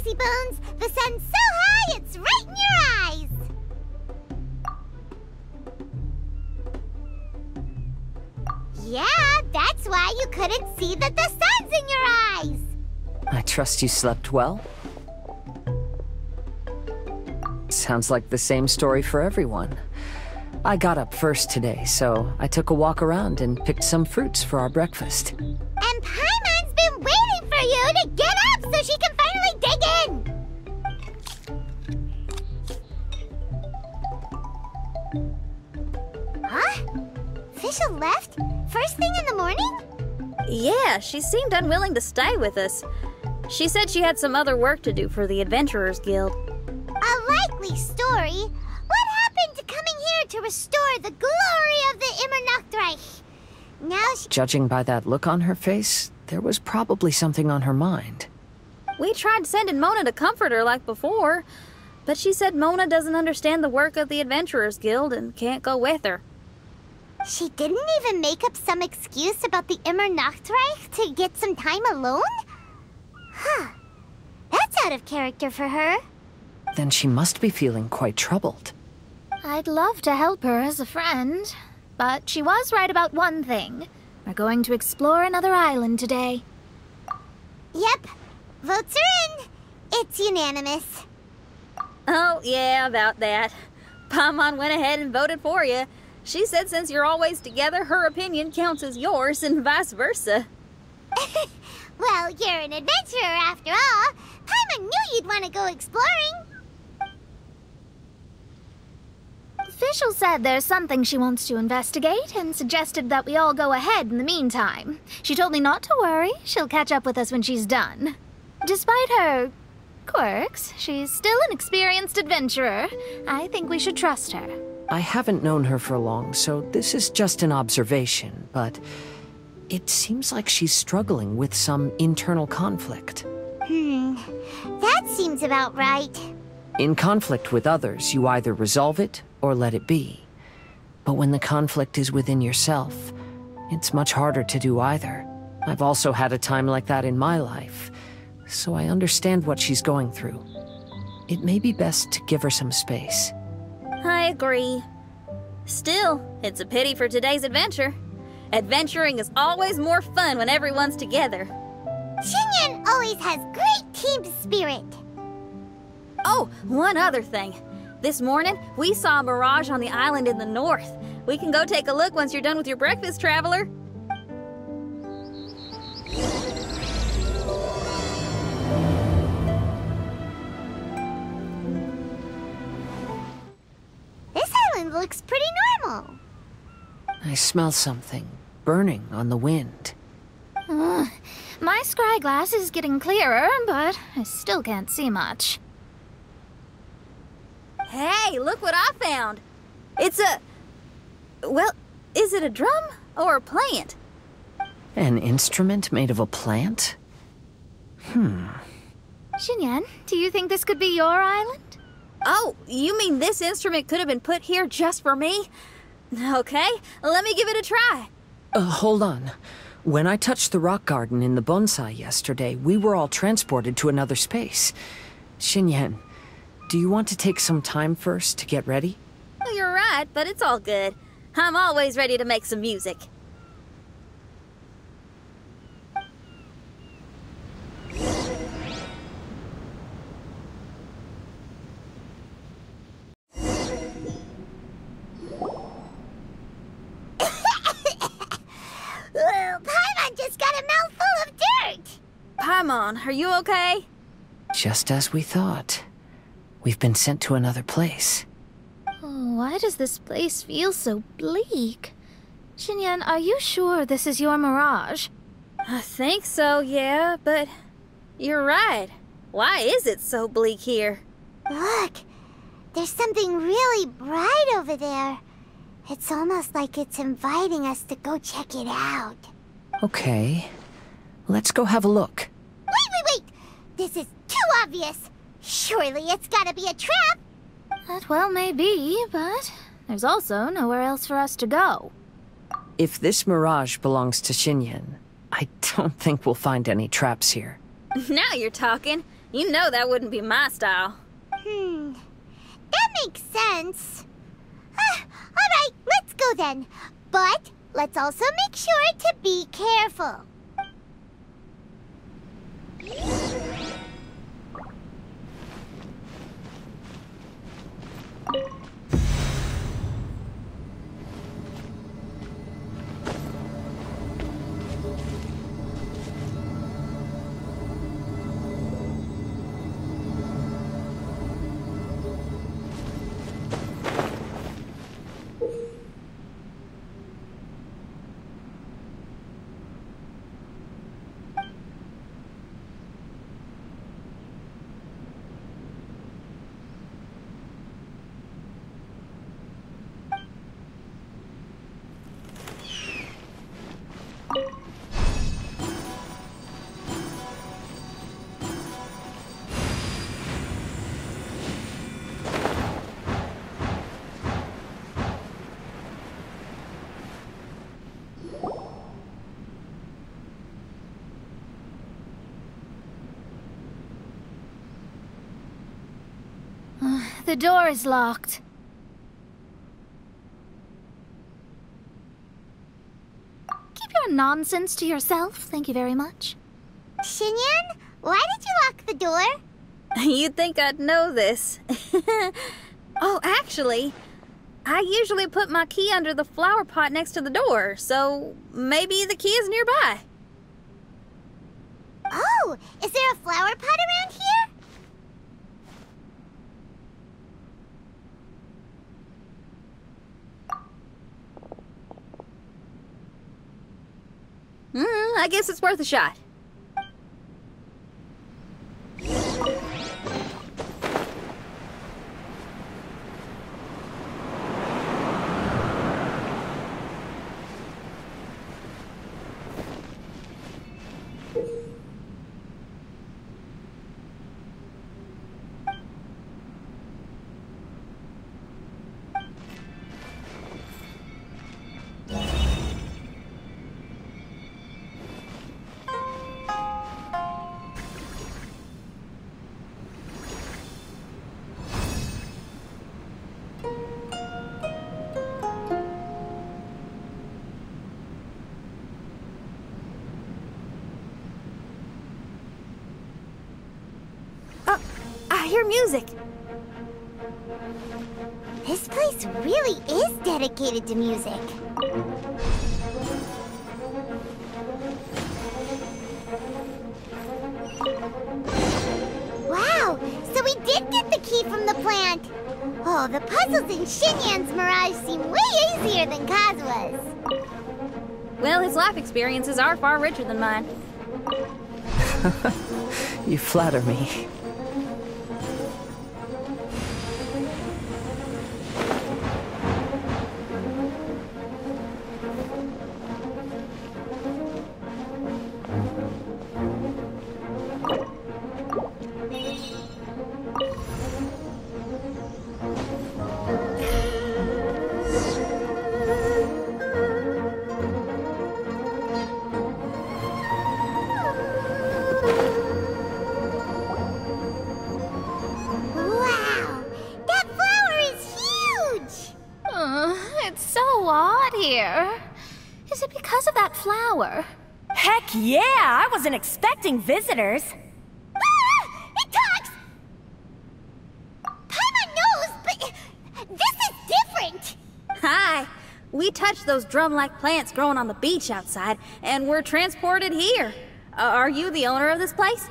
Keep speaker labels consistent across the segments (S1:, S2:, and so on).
S1: Lazy Bones! The sun's so high, it's right in your eyes! Yeah, that's why you couldn't see that the sun's in your eyes!
S2: I trust you slept well? Sounds like the same story for everyone. I got up first today, so I took a walk around and picked some fruits for our breakfast.
S1: And Paimon's been waiting for you to get up so she can finally dig in! Huh? Fischl left? First thing in the morning?
S3: Yeah, she seemed unwilling to stay with us. She said she had some other work to do for the Adventurers Guild.
S1: A likely story. What happened to coming here to restore the glory of the Immernachtreich? Now she...
S2: Judging by that look on her face, there was probably something on her mind.
S3: We tried sending Mona to comfort her like before, but she said Mona doesn't understand the work of the Adventurers Guild and can't go with her.
S1: She didn't even make up some excuse about the Immernachtreich to get some time alone? Huh. That's out of character for her.
S2: Then she must be feeling quite troubled.
S4: I'd love to help her as a friend, but she was right about one thing. We're going to explore another island today.
S1: Yep. Votes are in. It's unanimous.
S3: Oh, yeah, about that. Paimon went ahead and voted for you. She said since you're always together, her opinion counts as yours and vice versa.
S1: Well, you're an adventurer after all. Paimon knew you'd want to go exploring.
S4: Fischl said there's something she wants to investigate and suggested that we all go ahead in the meantime. She told me not to worry. She'll catch up with us when she's done. Despite her quirks, she's still an experienced adventurer. I think we should trust her.
S2: I haven't known her for long, so this is just an observation, but it seems like she's struggling with some internal conflict.
S1: That seems about right.
S2: In conflict with others, you either resolve it or let it be. But when the conflict is within yourself, it's much harder to do either. I've also had a time like that in my life, so I understand what she's going through. It may be best to give her some space.
S3: I agree. Still, it's a pity for today's adventure. Adventuring is always more fun when everyone's together.
S1: Xinyan always has great team spirit.
S3: Oh, one other thing. This morning, we saw a mirage on the island in the north. We can go take a look once you're done with your breakfast, traveler.
S1: This island looks pretty normal.
S2: I smell something burning on the wind.
S4: My scry glass is getting clearer, but I still can't see much.
S3: Hey, look what I found. It's a... well, is it a drum or a plant?
S2: An instrument made of a plant?
S4: Xinyan, do you think this could be your island?
S3: Oh, you mean this instrument could have been put here just for me? Okay, let me give it a try.
S2: Hold on. When I touched the rock garden in the bonsai yesterday, we were all transported to another space. Xinyan, do you want to take some time first to get ready?
S3: Well, you're right, but it's all good. I'm always ready to make some music.
S1: Paimon just got a mouthful of dirt!
S3: Paimon, are you okay?
S2: Just as we thought. We've been sent to another place.
S4: Oh, why does this place feel so bleak? Xinyan, are you sure this is your mirage?
S3: I think so, yeah, but you're right. Why is it so bleak here?
S1: Look, there's something really bright over there. It's almost like it's inviting us to go check it out.
S2: Okay, let's go have a look.
S1: Wait! This is too obvious. Surely it's gotta be a trap.
S4: That well may be, but there's also nowhere else for us to go.
S2: If this mirage belongs to Xinyan, I don't think we'll find any traps here.
S3: Now you're talking. You know that wouldn't be my style.
S1: That makes sense. Alright, let's go then. But let's also make sure to be careful.
S4: The door is locked. Keep your nonsense to yourself, thank you very much.
S1: Xinyan, why did you lock the door?
S3: You'd think I'd know this. Oh, actually, I usually put my key under the flower pot next to the door, so maybe the key is nearby.
S1: Oh, is there a flower pot around here?
S3: I guess it's worth a shot. I hear music.
S1: This place really is dedicated to music. Wow, so we did get the key from the plant. Oh, the puzzles in Xinyan's Mirage seem way easier than Kazua's.
S3: Well, his life experiences are far richer than mine.
S2: You flatter me.
S4: Is it because of that flower?
S5: Heck yeah! I wasn't expecting visitors.
S1: Ah! It talks! Paimon knows, but this is different!
S3: Hi! We touched those drum-like plants growing on the beach outside, and we're transported here. Are you the owner of this place?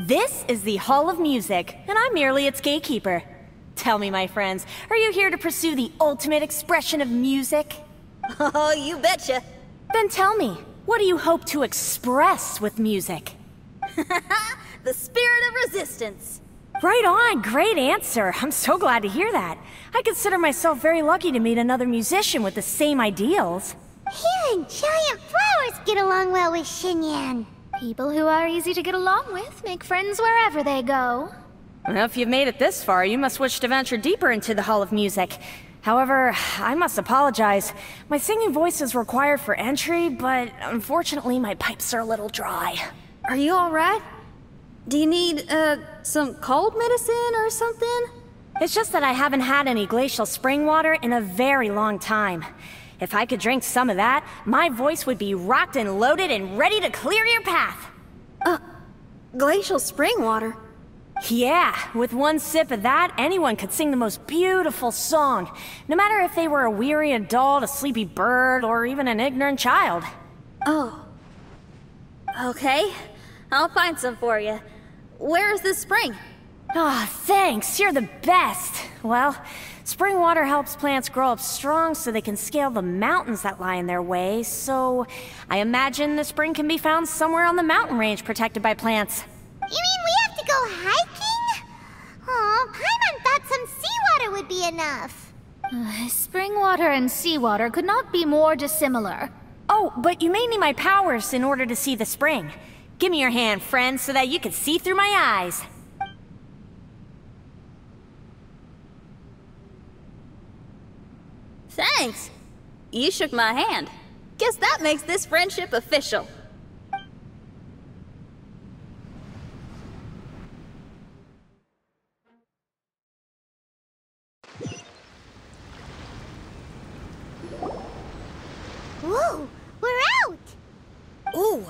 S5: This is the Hall of Music, and I'm merely its gatekeeper. Tell me, my friends, are you here to pursue the ultimate expression of music?
S3: Oh, you betcha.
S5: Then tell me, what do you hope to express with music?
S3: The spirit of resistance.
S5: Right on, great answer. I'm so glad to hear that. I consider myself very lucky to meet another musician with the same ideals.
S1: Even giant flowers get along well with Xinyan.
S4: People who are easy to get along with make friends wherever they go.
S5: Well, if you've made it this far, you must wish to venture deeper into the Hall of Music. However, I must apologize. My singing voice is required for entry, but unfortunately my pipes are a little dry.
S3: Are you all right? Do you need, some cold medicine or something?
S5: It's just that I haven't had any glacial spring water in a very long time. If I could drink some of that, my voice would be rocked and loaded and ready to clear your path.
S3: Glacial spring water?
S5: Yeah, with one sip of that, anyone could sing the most beautiful song. No matter if they were a weary adult, a sleepy bird, or even an ignorant child.
S3: Oh. Okay, I'll find some for you. Where is this spring?
S5: Ah, thanks, you're the best. Well, spring water helps plants grow up strong so they can scale the mountains that lie in their way, so I imagine the spring can be found somewhere on the mountain range protected by plants.
S1: You mean we have to go hiking? Oh, Paimon thought some seawater would be enough.
S4: Spring water and seawater could not be more dissimilar.
S5: Oh, but you may need my powers in order to see the spring. Give me your hand, friend, so that you can see through my eyes.
S3: Thanks. You shook my hand. Guess that makes this friendship official.
S1: Whoa, we're out!
S3: Ooh,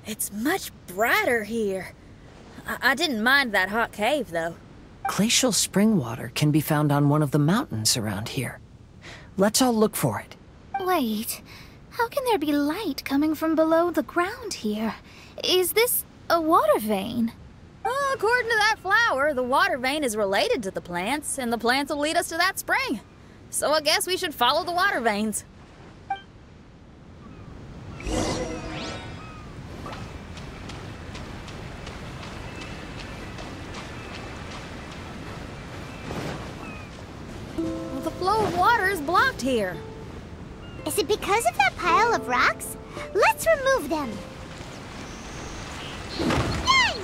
S3: it's much brighter here. I didn't mind that hot cave, though.
S2: Glacial spring water can be found on one of the mountains around here. Let's all look for it.
S4: Wait, how can there be light coming from below the ground here? Is this a water vein?
S3: According to that flower, the water vein is related to the plants, and the plants will lead us to that spring. So I guess we should follow the water veins. The flow of water is blocked here.
S1: Is it because of that pile of rocks? Let's remove them. Yay!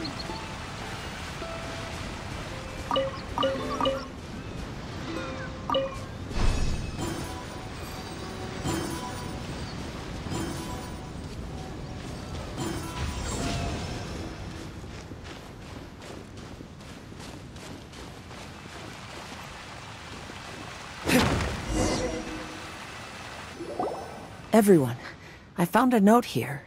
S2: Everyone, I found a note here.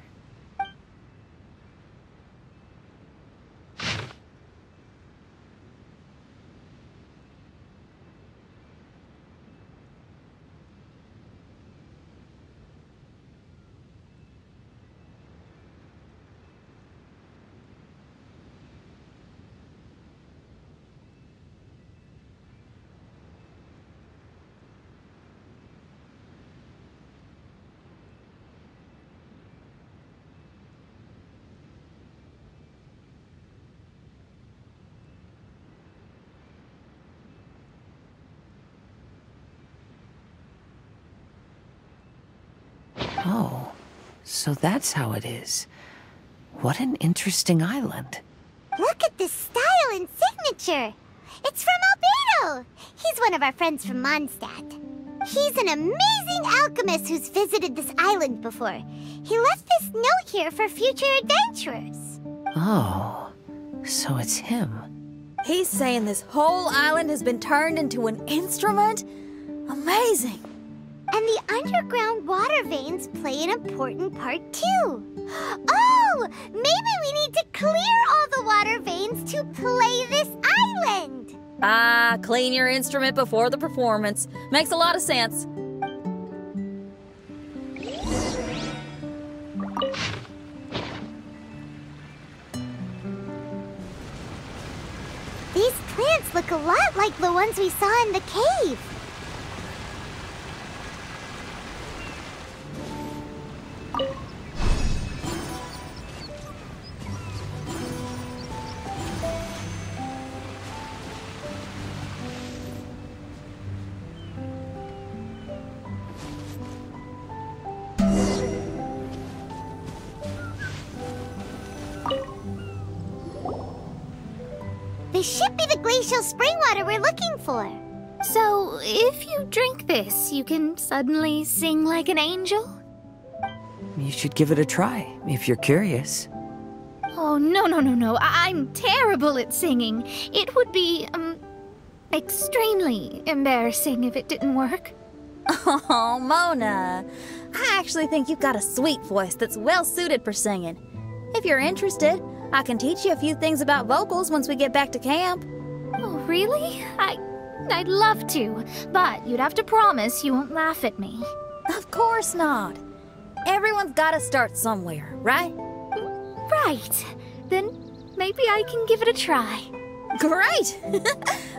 S2: Oh, so that's how it is. What an interesting island.
S1: Look at this style and signature. It's from Albedo. He's one of our friends from Mondstadt. He's an amazing alchemist who's visited this island before. He left this note here for future adventurers.
S2: Oh, so it's him.
S3: He's saying this whole island has been turned into an instrument? Amazing!
S1: And the underground water veins play an important part too. Oh, maybe we need to clear all the water veins to play this island.
S3: Clean your instrument before the performance. Makes a lot of sense.
S1: These plants look a lot like the ones we saw in the cave. This should be the glacial spring water we're looking for.
S4: So, if you drink this, you can suddenly sing like an angel?
S2: You should give it a try, if you're curious.
S4: Oh, no. I'm terrible at singing. It would be, extremely embarrassing if it didn't work.
S3: Oh, Mona. I actually think you've got a sweet voice that's well suited for singing. If you're interested, I can teach you a few things about vocals once we get back to camp.
S4: Oh, really? I'd love to, but you'd have to promise you won't laugh at me.
S3: Of course not. Everyone's gotta start somewhere, right?
S4: Right. Then maybe I can give it a try.
S3: Great!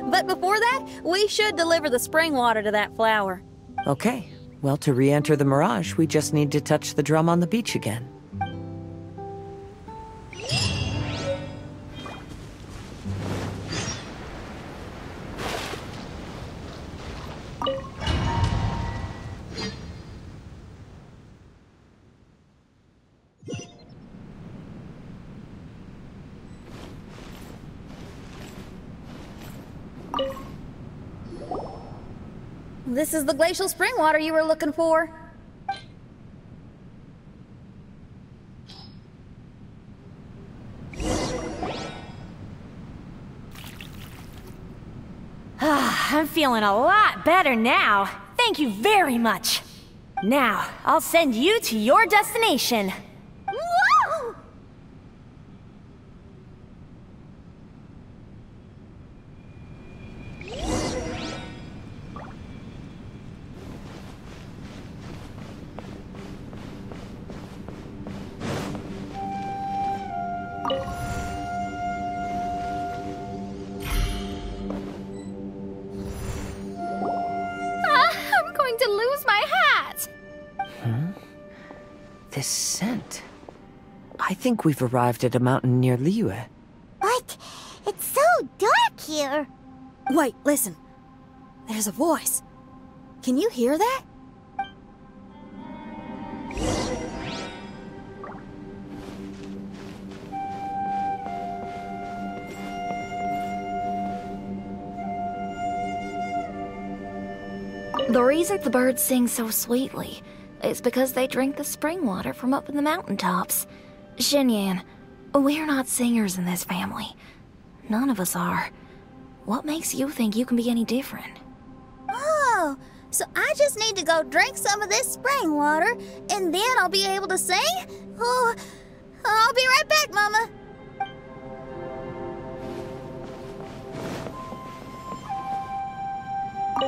S3: But before that, we should deliver the spring water to that flower.
S2: Okay. Well, to re-enter the Mirage, we just need to touch the drum on the beach again.
S3: This is the glacial spring water you were looking for.
S5: I'm feeling a lot better now. Thank you very much. Now, I'll send you to your destination.
S1: Whoa!
S4: I'm going to lose my hat.
S2: This scent. I think we've arrived at a mountain near Liyue.
S1: But it's so dark here.
S3: Wait, listen. There's a voice. Can you hear that?
S6: The reason the birds sing so sweetly is because they drink the spring water from up in the mountaintops. Xinyan, we're not singers in this family. None of us are. What makes you think you can be any different?
S3: Oh, so I just need to go drink some of this spring water, and then I'll be able to sing? Oh, I'll be right back, Mama.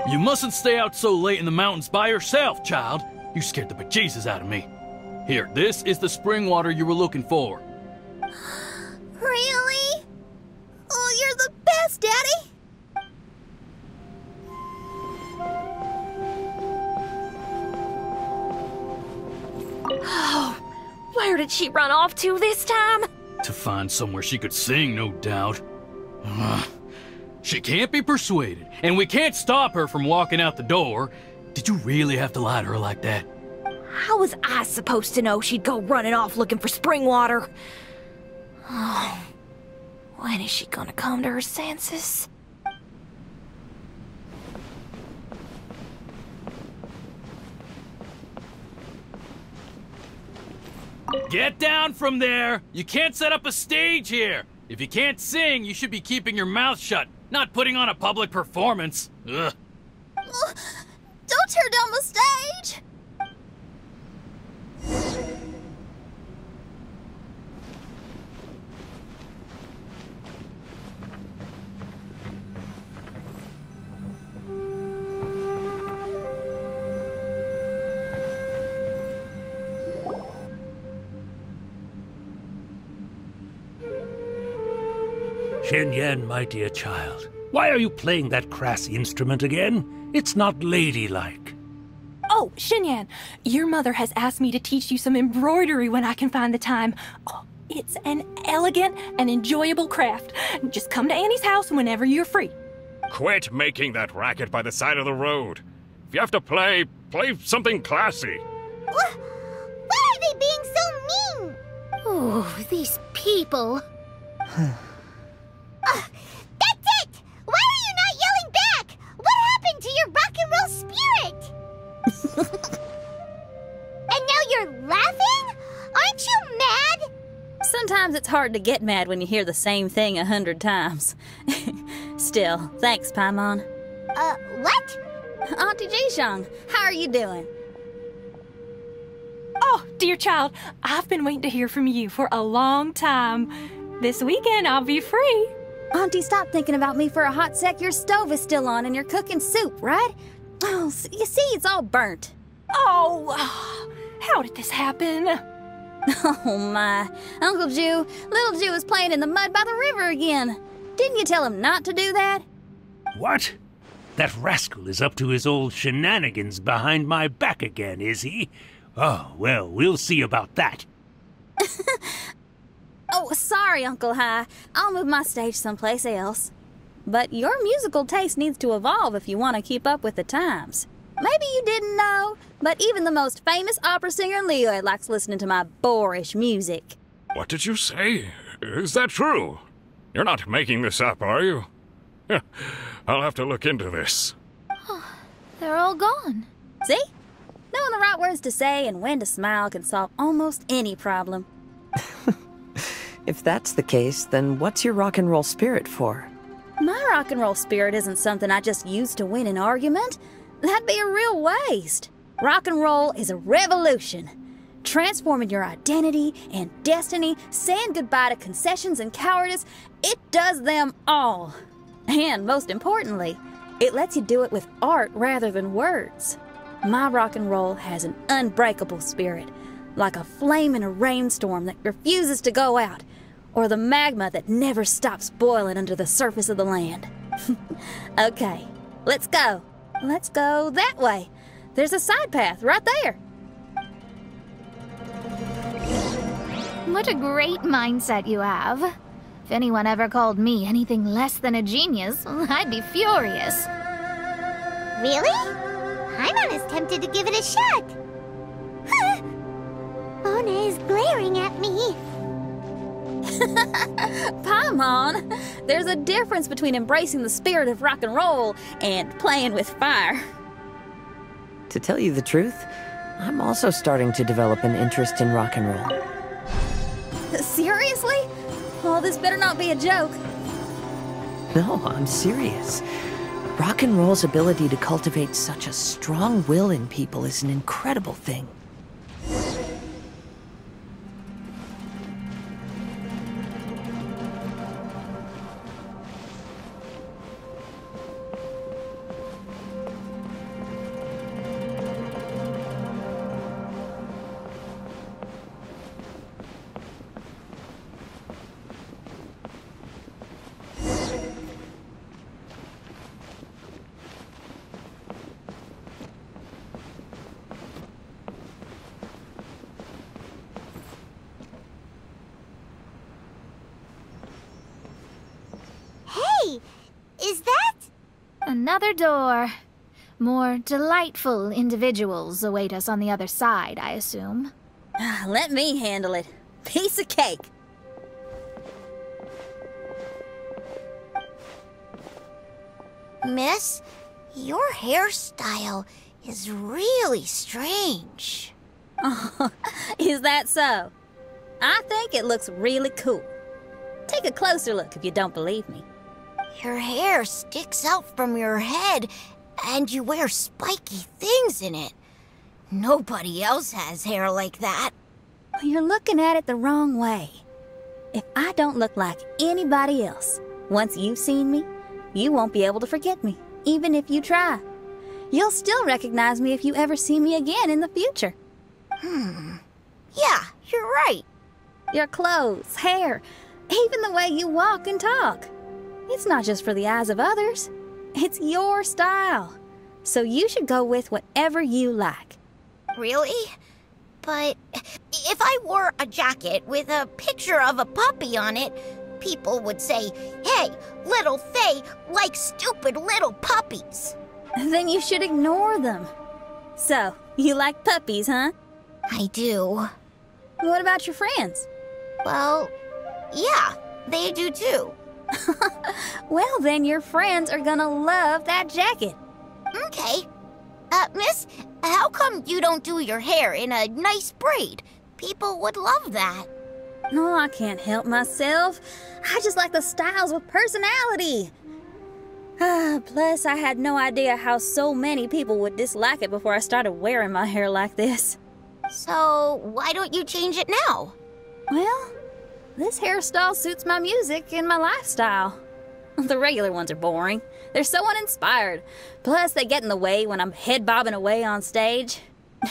S7: You mustn't stay out so late in the mountains by yourself, child. You scared the bejesus out of me. Here, this is the spring water you were looking for.
S3: Really? Oh, you're the best, Daddy.
S5: Oh, where did she run off to this time?
S7: To find somewhere she could sing, no doubt. She can't be persuaded, and we can't stop her from walking out the door. Did you really have to lie to her like that?
S5: How was I supposed to know she'd go running off looking for spring water? Oh, when is she gonna come to her senses?
S7: Get down from there! You can't set up a stage here! If you can't sing, you should be keeping your mouth shut, not putting on a public performance. Ugh.
S3: Don't tear down the stage!
S8: Xinyan, my dear child, why are you playing that crass instrument again? It's not ladylike.
S9: Oh, Xinyan, your mother has asked me to teach you some embroidery when I can find the time. Oh, it's an elegant and enjoyable craft. Just come to Annie's house whenever you're free.
S10: Quit making that racket by the side of the road. If you have to play something classy.
S1: Why are they being so mean?
S4: Oh, these people.
S1: That's it! Why are you not yelling back? What happened to your rock and roll spirit? And now you're laughing? Aren't you mad?
S3: Sometimes it's hard to get mad when you hear the same thing 100 times. Still, thanks, Paimon.
S1: What?
S3: Auntie Jishang, how are you doing?
S9: Oh, dear child, I've been waiting to hear from you for a long time. This weekend I'll be free.
S3: Auntie, stop thinking about me for a hot sec. Your stove is still on and you're cooking soup, right? Oh, you see, it's all burnt.
S9: Oh, how did this happen?
S3: Oh, my. Uncle Jew, little Jew is playing in the mud by the river again. Didn't you tell him not to do that?
S8: What? That rascal is up to his old shenanigans behind my back again, is he? Oh, well, we'll see about that.
S3: Oh, sorry, Uncle High. I'll move my stage someplace else. But your musical taste needs to evolve if you want to keep up with the times. Maybe you didn't know, but even the most famous opera singer in Liyue likes listening to my boorish music.
S10: What did you say? Is that true? You're not making this up, are you? I'll have to look into this.
S4: They're all gone.
S3: See? Knowing the right words to say and when to smile can solve almost any problem.
S2: If that's the case, then what's your rock and roll spirit for?
S3: My rock and roll spirit isn't something I just use to win an argument. That'd be a real waste. Rock and roll is a revolution. Transforming your identity and destiny, saying goodbye to concessions and cowardice, it does them all. And most importantly, it lets you do it with art rather than words. My rock and roll has an unbreakable spirit, like a flame in a rainstorm that refuses to go out, or the magma that never stops boiling under the surface of the land. Okay, let's go. Let's go that way. There's a side path right there.
S4: What a great mindset you have. If anyone ever called me anything less than a genius, I'd be furious.
S1: Really? Paimon is tempted to give it a shot. Mona is glaring at me.
S3: Paimon, there's a difference between embracing the spirit of rock and roll and playing with fire.
S2: To tell you the truth, I'm also starting to develop an interest in rock and roll.
S3: Seriously? Oh, this better not be a joke.
S2: No, I'm serious. Rock and roll's ability to cultivate such a strong will in people is an incredible thing.
S1: Is that?
S4: Another door. More delightful individuals await us on the other side, I assume.
S3: Let me handle it. Piece of cake.
S1: Miss, your hairstyle is really strange.
S3: Oh, is that so? I think it looks really cool. Take a closer look if you don't believe me.
S1: Your hair sticks out from your head, and you wear spiky things in it. Nobody else has hair like that.
S3: You're looking at it the wrong way. If I don't look like anybody else, once you've seen me, you won't be able to forget me, even if you try. You'll still recognize me if you ever see me again in the future.
S1: Yeah, you're right.
S3: Your clothes, hair, even the way you walk and talk. It's not just for the eyes of others. It's your style. So you should go with whatever you like.
S1: Really? But if I wore a jacket with a picture of a puppy on it, people would say, "Hey, little Faye likes stupid little puppies."
S3: Then you should ignore them. So, you like puppies, huh?
S1: I do.
S3: What about your friends?
S1: Well, yeah, they do too.
S3: Well, then your friends are gonna love that jacket.
S1: Okay. Miss, how come you don't do your hair in a nice braid? People would love that.
S3: No, I can't help myself. I just like the styles with personality. Plus, I had no idea how so many people would dislike it before I started wearing my hair like this.
S1: So, why don't you change it now?
S3: Well, this hairstyle suits my music and my lifestyle. The regular ones are boring. They're so uninspired. Plus, they get in the way when I'm head bobbing away on stage.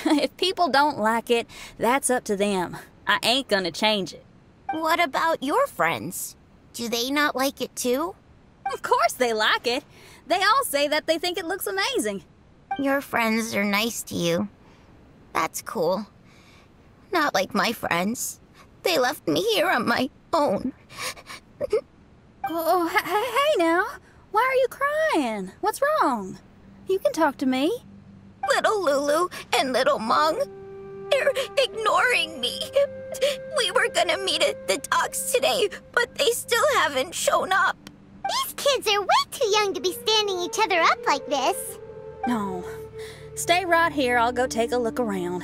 S3: If people don't like it, that's up to them. I ain't gonna change it.
S1: What about your friends? Do they not like it too?
S3: Of course they like it. They all say that they think it looks amazing.
S1: Your friends are nice to you. That's cool. Not like my friends. They left me here on my own.
S3: Oh, hey now. Why are you crying? What's wrong? You can talk to me.
S1: Little Lulu and little Mung, they're ignoring me. We were gonna meet at the docks today, but they still haven't shown up. These kids are way too young to be standing each other up like this.
S3: No. Stay right here. I'll go take a look around.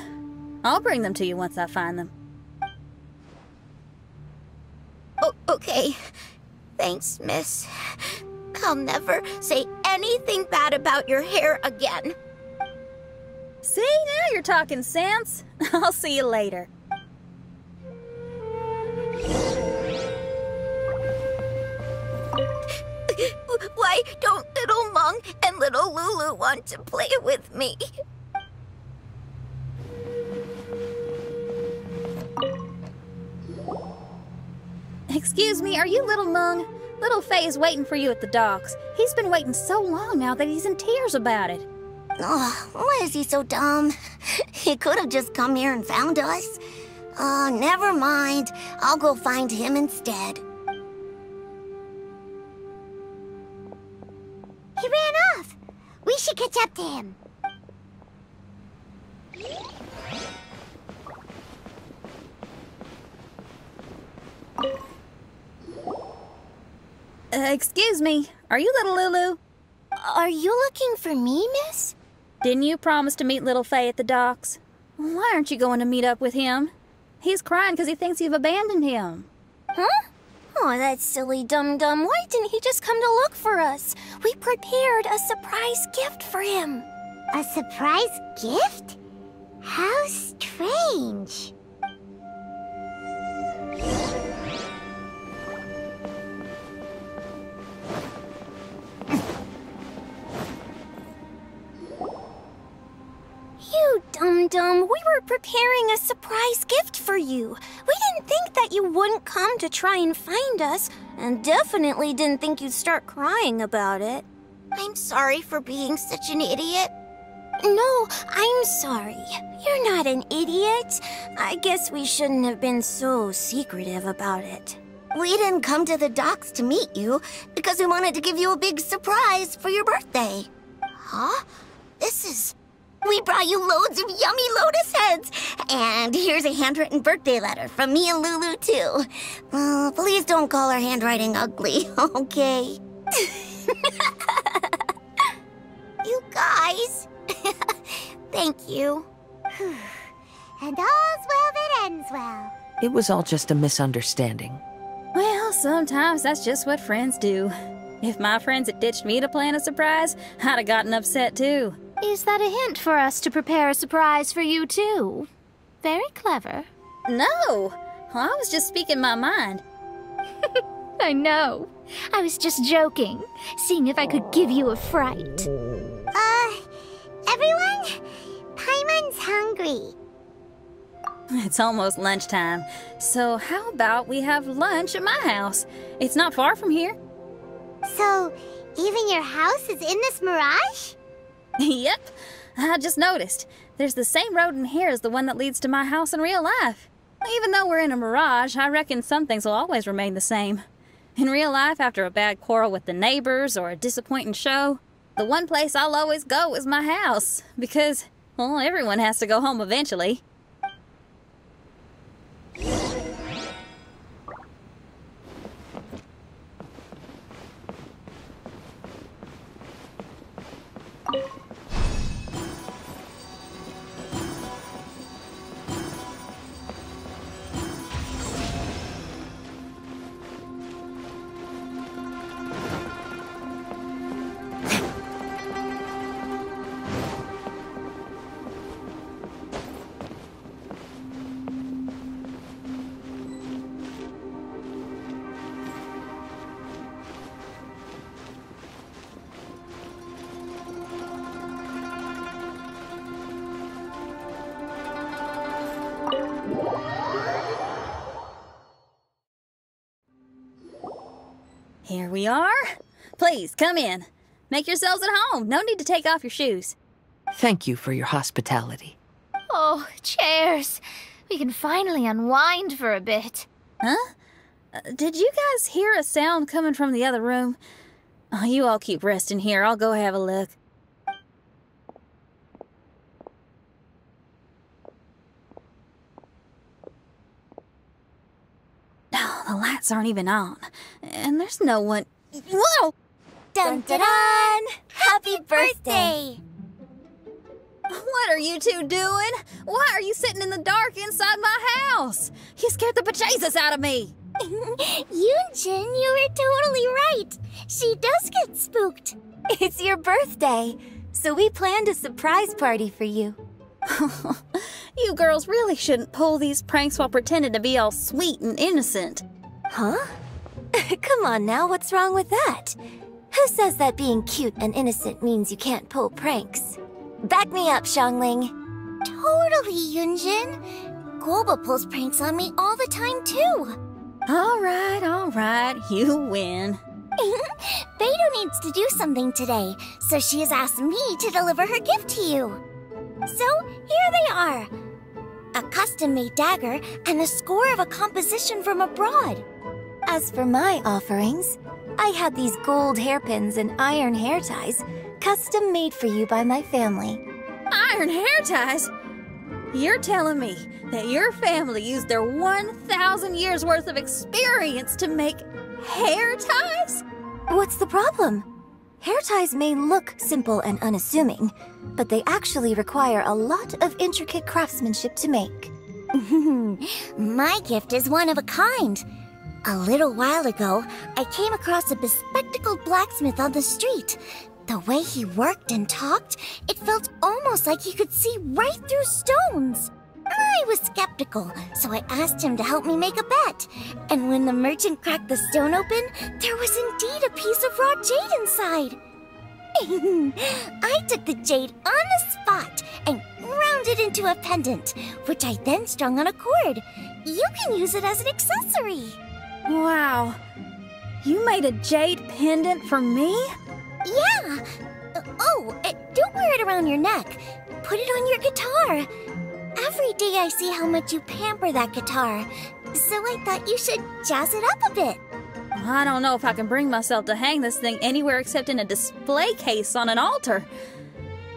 S3: I'll bring them to you once I find them.
S1: Oh, okay. Thanks, miss. I'll never say anything bad about your hair again.
S3: See, now you're talking sense. I'll see you later.
S1: Why don't little Mung and little Lulu want to play with me?
S3: Excuse me, are you little Mung? Little Faye is waiting for you at the docks. He's been waiting so long now that he's in tears about it.
S1: Oh, why is he so dumb? He could have just come here and found us. Oh, never mind. I'll go find him instead. He ran off. We should catch up to him.
S3: Excuse me, are you little Lulu?
S1: Are you looking for me, miss?
S3: Didn't you promise to meet little Faye at the docks? Why aren't you going to meet up with him? He's crying because he thinks you've abandoned him.
S1: Huh? Oh, that silly dum-dum. Why didn't he just come to look for us? We prepared a surprise gift for him. A surprise gift? How strange. You dum-dum, we were preparing a surprise gift for you. We didn't think that you wouldn't come to try and find us, and definitely didn't think you'd start crying about it. I'm sorry for being such an idiot. No, I'm sorry. You're not an idiot. I guess we shouldn't have been so secretive about it. We didn't come to the docks to meet you because we wanted to give you a big surprise for your birthday. Huh? We brought you loads of yummy lotus heads. And here's a handwritten birthday letter from me and Lulu, too. Please don't call our handwriting ugly, okay? You guys. Thank you. And all's well that ends well.
S2: It was all just a misunderstanding.
S3: Well, sometimes that's just what friends do. If my friends had ditched me to plan a surprise, I'd have gotten upset too.
S4: Is that a hint for us to prepare a surprise for you, too? Very clever.
S3: No! I was just speaking my mind.
S4: I know. I was just joking, seeing if I could give you a fright.
S1: Everyone? Paimon's hungry.
S3: It's almost lunchtime, so how about we have lunch at my house? It's not far from here.
S1: So, even your house is in this mirage?
S3: Yep, I just noticed. There's the same road in here as the one that leads to my house in real life. Even though we're in a mirage, I reckon some things will always remain the same. In real life, after a bad quarrel with the neighbors or a disappointing show, the one place I'll always go is my house. Because, well, everyone has to go home eventually. Here we are. Please, come in. Make yourselves at home. No need to take off your shoes.
S2: Thank you for your hospitality.
S4: Oh, chairs. We can finally unwind for a bit.
S3: Huh? Did you guys hear a sound coming from the other room? Oh, you all keep resting here. I'll go have a look. Oh, the lights aren't even on. And there's no one... Whoa!
S1: Dun dun dun! Happy birthday!
S3: What are you two doing? Why are you sitting in the dark inside my house? You scared the bejesus out of me.
S1: Yoonjin, you were totally right. She does get spooked. It's your birthday, so we planned a surprise party for you.
S3: You girls really shouldn't pull these pranks while pretending to be all sweet and innocent.
S1: Huh? Come on now, what's wrong with that? Who says that being cute and innocent means you can't pull pranks? Back me up, Xiangling. Totally, Yoonjin. Guoba pulls pranks on me all the time, too.
S3: All right, you win.
S1: Beidou needs to do something today, so she has asked me to deliver her gift to you. So, here they are. A custom-made dagger and a score of a composition from abroad. As for my offerings, I had these gold hairpins and iron hair ties, custom made for you by my family.
S3: Iron hair ties? You're telling me that your family used their 1,000 years worth of experience to make hair ties?
S1: What's the problem? Hair ties may look simple and unassuming, but they actually require a lot of intricate craftsmanship to make. My gift is one of a kind. A little while ago, I came across a bespectacled blacksmith on the street. The way he worked and talked, it felt almost like he could see right through stones. I was skeptical, so I asked him to help me make a bet. And when the merchant cracked the stone open, there was indeed a piece of raw jade inside. I took the jade on the spot and ground it into a pendant, which I then strung on a cord. You can use it as an accessory.
S3: Wow. You made a jade pendant for me?
S1: Yeah. Don't wear it around your neck. Put it on your guitar. Every day I see how much you pamper that guitar, so I thought you should jazz it up a bit.
S3: I don't know if I can bring myself to hang this thing anywhere except in a display case on an altar.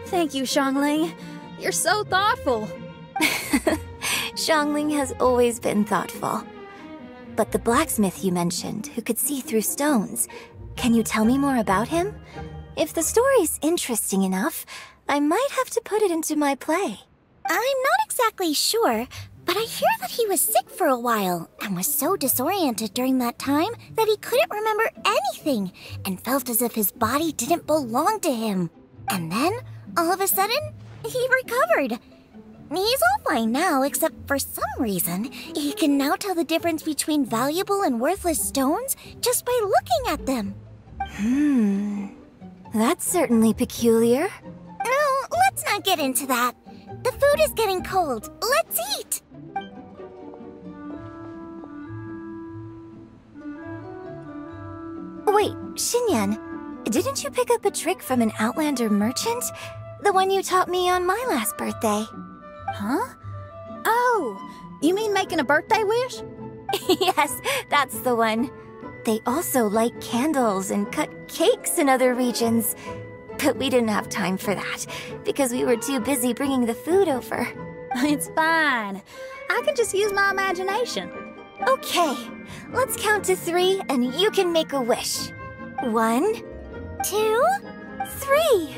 S3: Thank you, Xiangling. You're so thoughtful.
S1: Xiangling has always been thoughtful. But the blacksmith you mentioned, who could see through stones, can you tell me more about him? If the story's interesting enough, I might have to put it into my play. I'm not exactly sure, but I hear that he was sick for a while and was so disoriented during that time that he couldn't remember anything and felt as if his body didn't belong to him. And then, all of a sudden, he recovered. He's all fine now, except for some reason, he can now tell the difference between valuable and worthless stones just by looking at them. That's certainly peculiar. No, let's not get into that. The food is getting cold. Let's eat! Wait, Xinyan, didn't you pick up a trick from an Outlander merchant? The one you taught me on my last birthday.
S3: Huh? Oh, you mean making a birthday wish?
S1: Yes, that's the one. They also light candles and cut cakes in other regions. But we didn't have time for that, because we were too busy bringing the food over.
S3: It's fine. I can just use my imagination.
S1: Okay, let's count to 3 and you can make a wish. 1, 2, 3.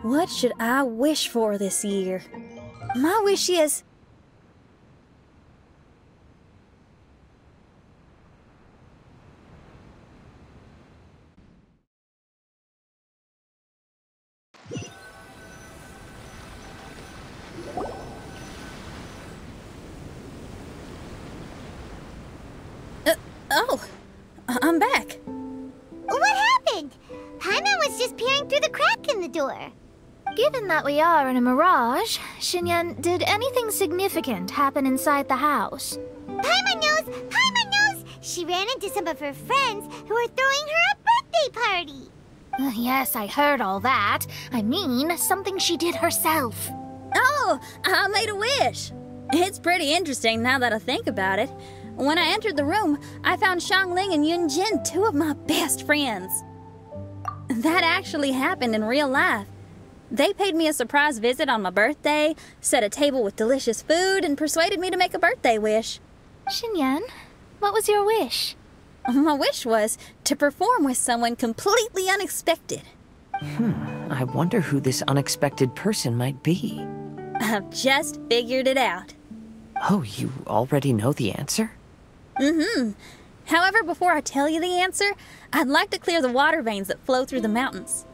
S3: What should I wish for this year? My wish is... I'm back.
S1: What happened? Paimon was just peering through the crack in the door.
S4: Given that we are in a mirage, Xinyan, did anything significant happen inside the house?
S1: Paimon knows! Paimon knows! She ran into some of her friends who were throwing her a birthday party.
S4: Yes, I heard all that. I mean, something she did herself.
S3: Oh, I made a wish. It's pretty interesting now that I think about it. When I entered the room, I found Xiangling and Yunjin, two of my best friends. That actually happened in real life. They paid me a surprise visit on my birthday, set a table with delicious food, and persuaded me to make a birthday wish.
S4: Xinyan, what was your wish?
S3: My wish was to perform with someone completely unexpected.
S2: I wonder who this unexpected person might be.
S3: I've just figured it out.
S2: Oh, you already know the answer?
S3: However, before I tell you the answer, I'd like to clear the water veins that flow through the mountains.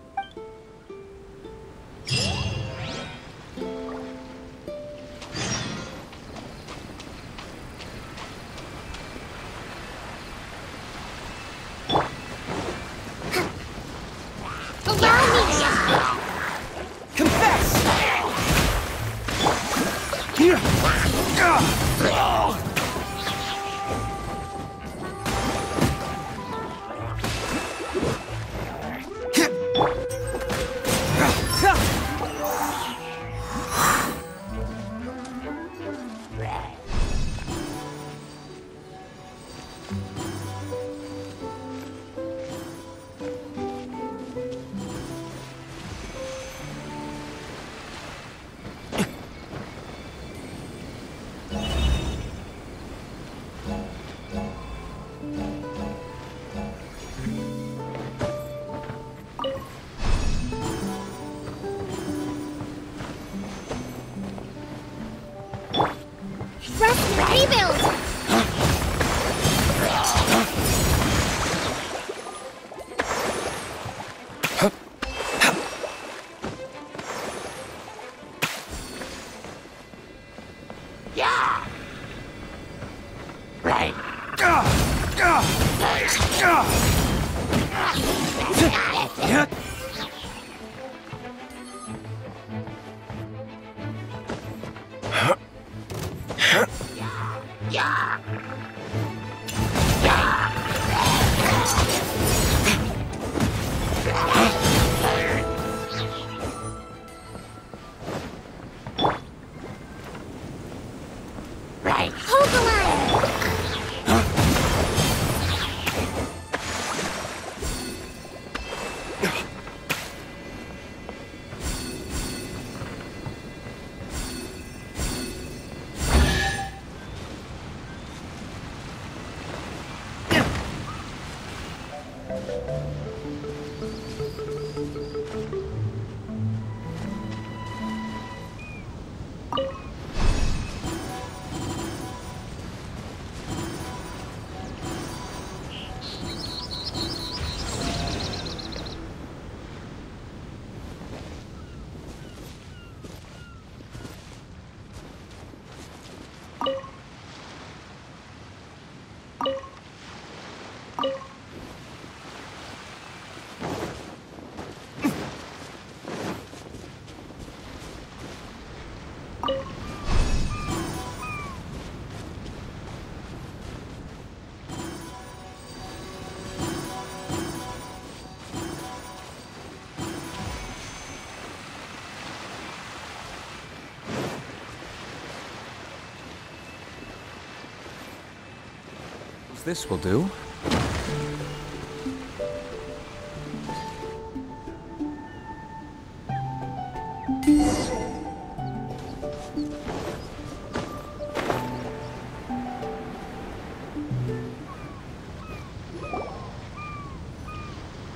S11: This will do.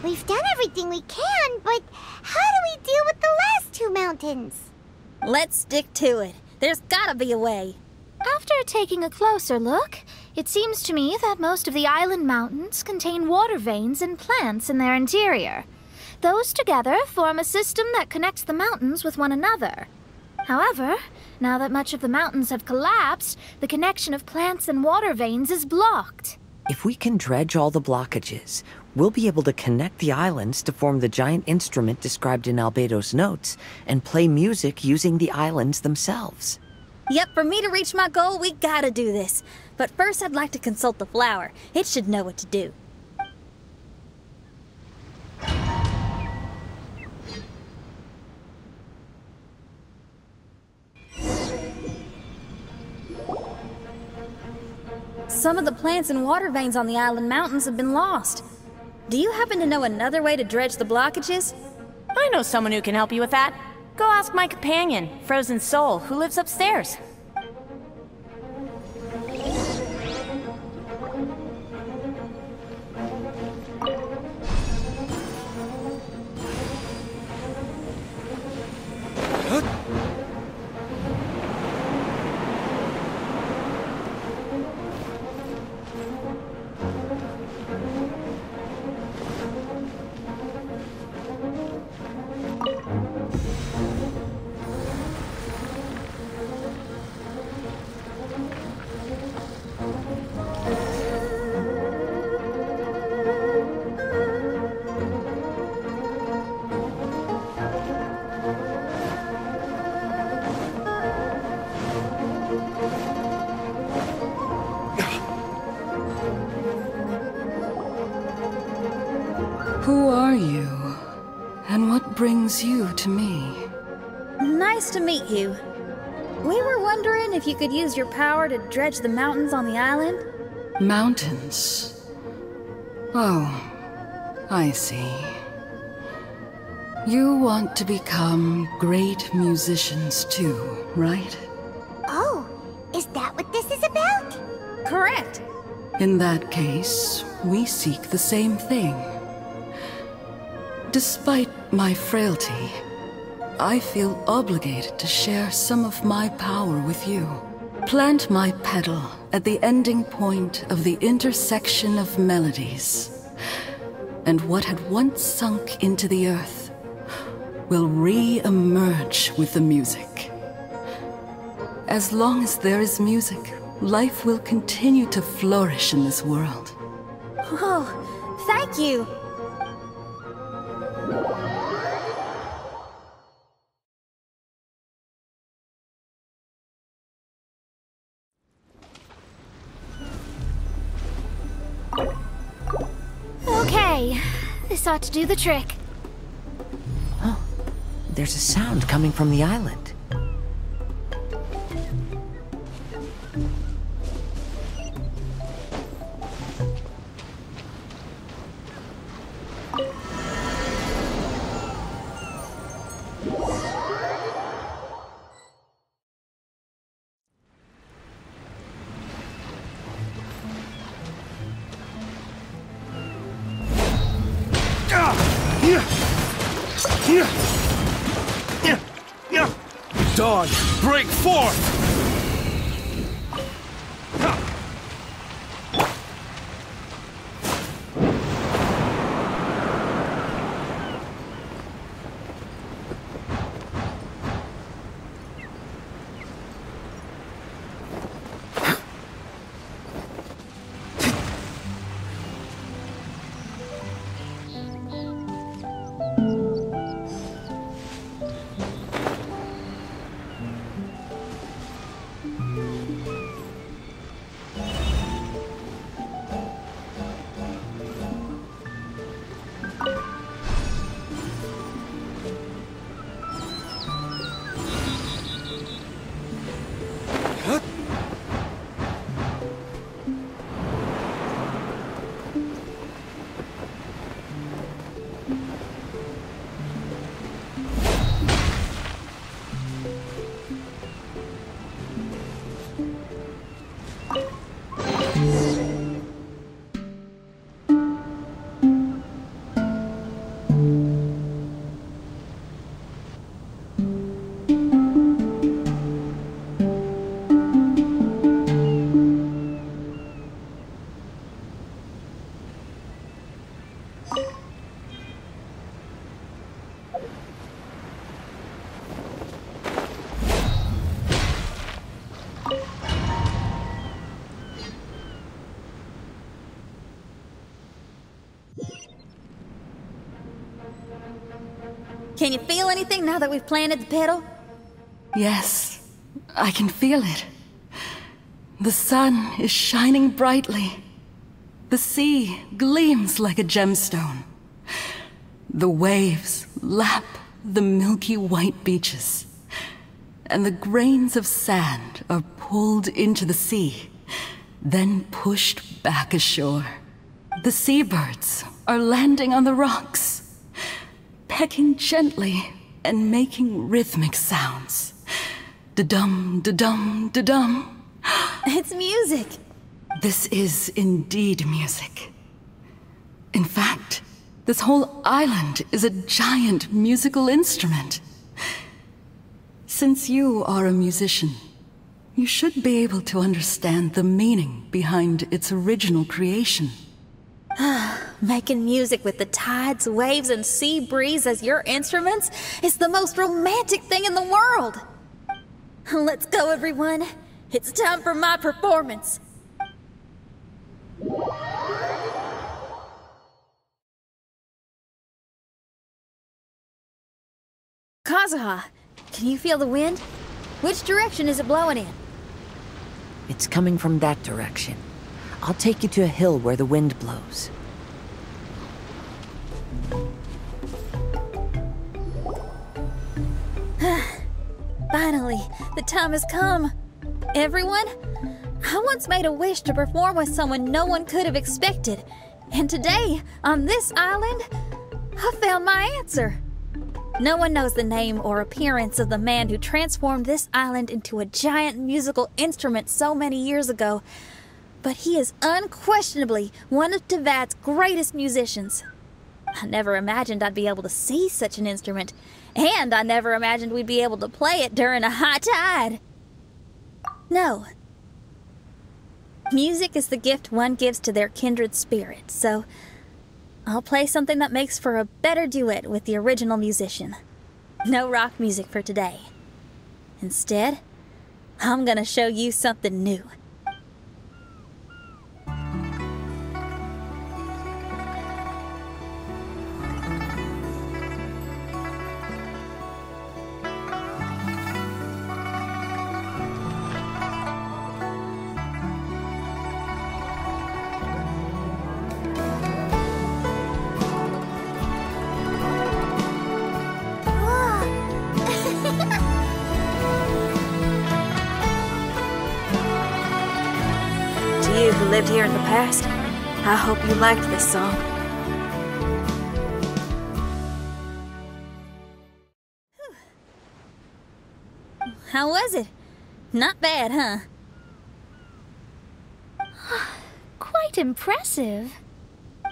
S1: We've done everything we can, but how do we deal with the last two mountains?
S3: Let's stick to it. There's gotta be a way.
S4: After taking a closer look, it seems to me that most of the island mountains contain water veins and plants in their interior. Those together form a system that connects the mountains with one another. However, now that much of the mountains have collapsed, the connection of plants and water veins is blocked.
S2: If we can dredge all the blockages, we'll be able to connect the islands to form the giant instrument described in Albedo's notes and play music using the islands themselves.
S3: Yep, for me to reach my goal, we gotta do this. But first, I'd like to consult the flower. It should know what to do. Some of the plants and water veins on the island mountains have been lost. Do you happen to know another way to dredge the blockages?
S5: I know someone who can help you with that. Go ask my companion, Frozen Soul, who lives upstairs.
S12: Who are you? And what brings you to me?
S3: Nice to meet you. We were wondering if you could use your power to dredge the mountains on the island?
S12: Mountains? Oh, I see. You want to become great musicians too, right?
S1: Oh, is that what this is about?
S3: Correct.
S12: In that case, we seek the same thing. Despite my frailty, I feel obligated to share some of my power with you. Plant my petal at the ending point of the intersection of melodies, and what had once sunk into the earth will re-emerge with the music. As long as there is music, life will continue to flourish in this world.
S3: Oh, thank you.
S4: Okay, this ought to do the trick.
S2: Oh, there's a sound coming from the island.
S13: Dawn, break forth!
S3: Can you feel anything now that we've planted the petal?
S12: Yes, I can feel it. The sun is shining brightly. The sea gleams like a gemstone. The waves lap the milky white beaches. And the grains of sand are pulled into the sea, then pushed back ashore. The seabirds are landing on the rocks, pecking gently and making rhythmic sounds. Da-dum, da-dum, da-dum.
S3: It's music.
S12: This is indeed music. In fact, this whole island is a giant musical instrument. Since you are a musician, you should be able to understand the meaning behind its original creation.
S3: Making music with the tides, waves, and sea breeze as your instruments is the most romantic thing in the world. Let's go, everyone. It's time for my performance. Kazuha, can you feel the wind? Which direction is it blowing in?
S2: It's coming from that direction. I'll take you to a hill where the wind blows.
S3: Finally, the time has come. Everyone, I once made a wish to perform with someone no one could have expected. And today, on this island, I found my answer. No one knows the name or appearance of the man who transformed this island into a giant musical instrument so many years ago, but he is unquestionably one of Teyvat's greatest musicians. I never imagined I'd be able to see such an instrument, and I never imagined we'd be able to play it during a high tide. No. Music is the gift one gives to their kindred spirit, so I'll play something that makes for a better duet with the original musician. No rock music for today. Instead, I'm gonna show you something new.
S6: You who lived here in the past, I hope you liked this song.
S3: How was it? Not bad, huh?
S4: Quite impressive.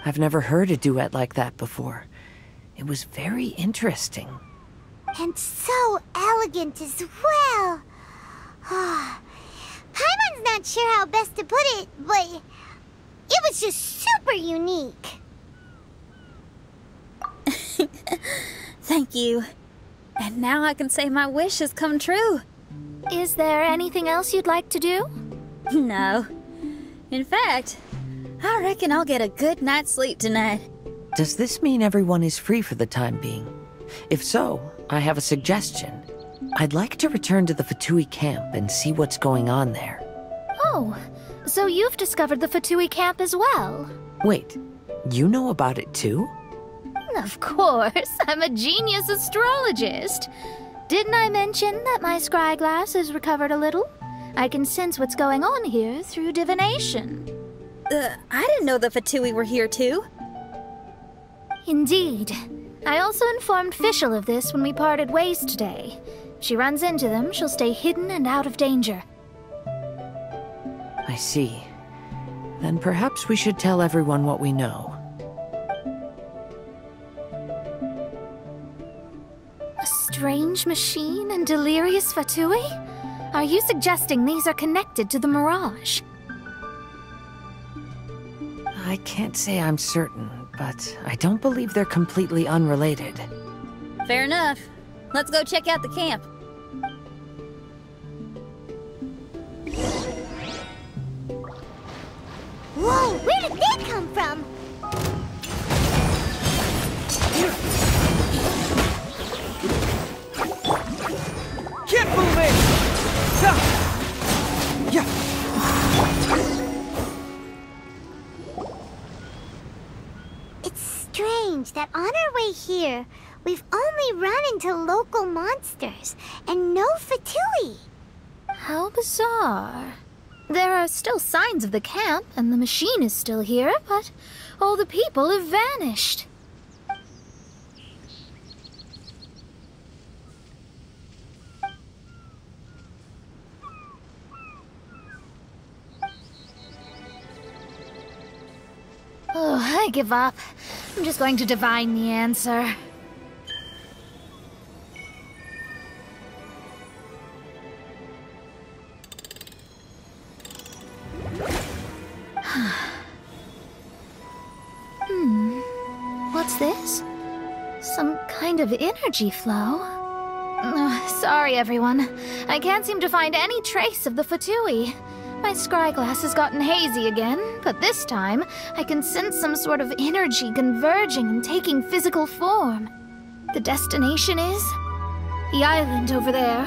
S2: I've never heard a duet like that before. It was very interesting.
S1: And so elegant as well. Paimon's not sure how best to put it, but it was just super unique.
S3: Thank you. And now I can say my wish has come true.
S4: Is there anything else you'd like to do?
S3: No. In fact, I reckon I'll get a good night's sleep tonight.
S2: Does this mean everyone is free for the time being? If so, I have a suggestion. I'd like to return to the Fatui camp and see what's going on there.
S4: Oh, so you've discovered the Fatui camp as well?
S2: Wait, you know about it too?
S4: Of course, I'm a genius astrologist. Didn't I mention that my scry glass has recovered a little? I can sense what's going on here through divination.
S3: I didn't know the Fatui were here too.
S4: Indeed. I also informed Fischl of this when we parted ways today. If she runs into them, she'll stay hidden and out of danger.
S2: I see. Then perhaps we should tell everyone what we know.
S4: A strange machine and delirious Fatui? Are you suggesting these are connected to the Mirage?
S2: I can't say I'm certain, but I don't believe they're completely unrelated.
S3: Fair enough. Let's go check out the camp.
S1: Whoa, where did they come from?
S13: Keep moving!
S1: strange that on our way here, we've only run into local monsters and no Fatui.
S4: How bizarre. There are still signs of the camp, and the machine is still here, but all the people have vanished. Oh, I give up. I'm just going to divine the answer. What's this? Some kind of energy flow? Sorry, everyone. I can't seem to find any trace of the Fatui. My scryglass has gotten hazy again, but this time I can sense some sort of energy converging and taking physical form. The destination is the island over there.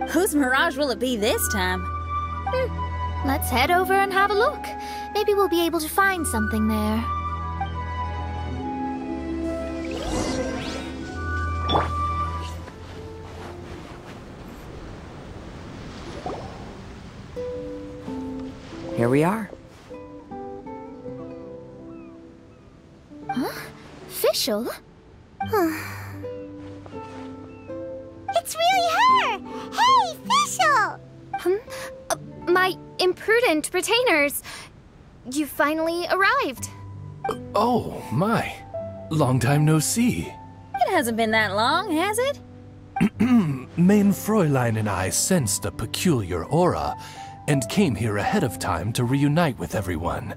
S3: Whose mirage will it be this time?
S4: Let's head over and have a look. Maybe we'll be able to find something there.
S2: Here we are.
S4: Huh? Fischl?
S1: It's really her! Hey, Fischl!
S4: My imprudent retainers. You finally arrived.
S13: Oh, my. Long time no see.
S3: It hasn't been that long, has it?
S13: Main Fräulein and I sensed a peculiar aura and came here ahead of time to reunite with everyone.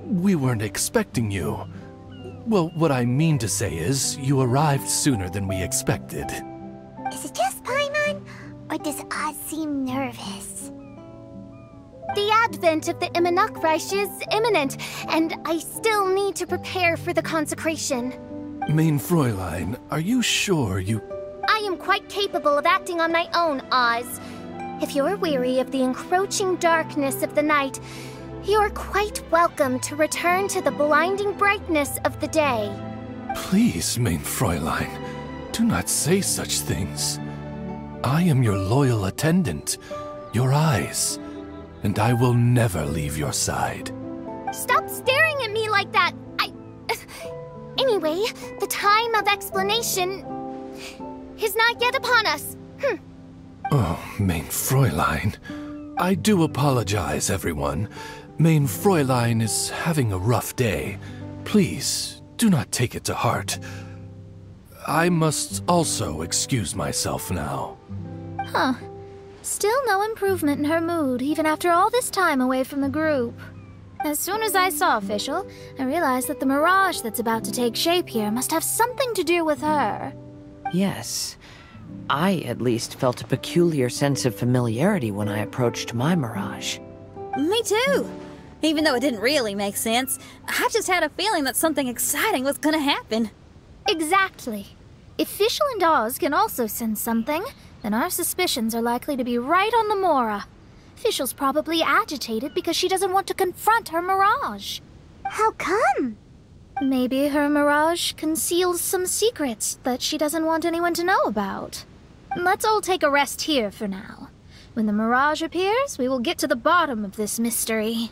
S13: We weren't expecting you. Well, what I mean to say is, you arrived sooner than we expected.
S1: Is it just Paimon, or does Oz seem nervous?
S4: The advent of the Immunukreich is imminent, and I still need to prepare for the consecration.
S13: Main Fräulein, are you sure you...
S4: I am quite capable of acting on my own, Oz. If you're weary of the encroaching darkness of the night, you're quite welcome to return to the blinding brightness of the day.
S13: Please, Main Fräulein, do not say such things. I am your loyal attendant, your eyes, and I will never leave your side.
S4: Stop staring at me like that! Anyway, the time of explanation is not yet upon us.
S13: Oh, Main Fräulein. I do apologize, everyone. Main Fräulein is having a rough day. Please, do not take it to heart. I must also excuse myself now.
S4: Still no improvement in her mood, even after all this time away from the group. As soon as I saw Fischl, I realized that the mirage that's about to take shape here must have something to do with her.
S2: Yes. I, at least, felt a peculiar sense of familiarity when I approached my mirage.
S3: Me too. Even though it didn't really make sense, I just had a feeling that something exciting was gonna happen.
S4: Exactly. If Fischl and Oz can also sense something, then our suspicions are likely to be right on the Mora. Fischl's probably agitated because she doesn't want to confront her mirage.
S1: How come?
S4: Maybe her mirage conceals some secrets that she doesn't want anyone to know about. Let's all take a rest here for now. When the mirage appears, we will get to the bottom of this mystery.